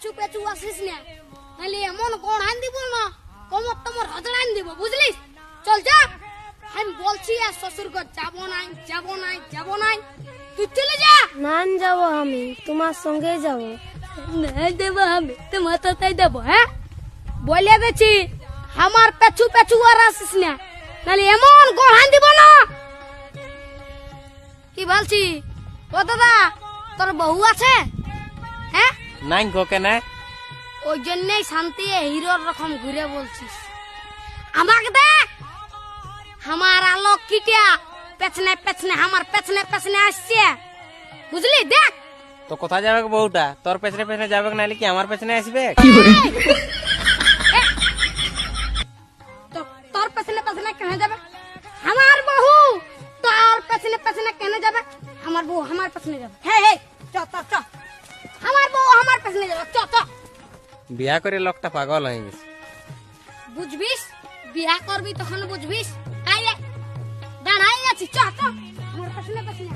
পেছু পেছু আসিস না, নাহলে এমন কোন আইন দিব না, কোমর তোমার হজড় আইন দিব, বুঝলিস? চল যা, আমি বলছি আর শ্বশুর ঘর যাবো নাই, যাবো নাই, যাবো নাই, তুই চলে যা। না যাবো, আমি তোমার সঙ্গে যাবো। না দেবো আমি তোমার তাই দেবো। হ্যাঁ বলে দিচ্ছি, আমার পেছু পেছু আর আসিস না, নাহলে এমন গড়ান দিব না। কি বলছি? ও দাদা, তোর বউ আছে? হ্যাঁ নাই গো কেন? ওই জন্যই শান্তি হিরোর রকম ঘুরে বলছিস। আমাকে দেখ, আমার আলোক কিটা পেছনে পেছনে, আমার পেছনে পেছনে আসছে, বুঝলি? দেখ তো কোথায় যাবে বউটা? তোর পেছনে পেছনে যাবে নাহলে কি আমার পেছনে আসবে? তোর পেছনে পেছনে কেন যাবে? আমার বউ তোর পেছনে পেছনে কেন যাবে? আমার বউ আমার পেছনে যাবে। হে হে, চ চ চ, আমার বউ আমার পেছনে যাবে, চ চ। বিয়া করে লোকটা পাগল হয়ে গেছে। বুঝবিস, বিয়া করবি তখন বুঝবিস। আয় দাঁড়াই আছি, চ চ, আমার পেছনে পেছনে।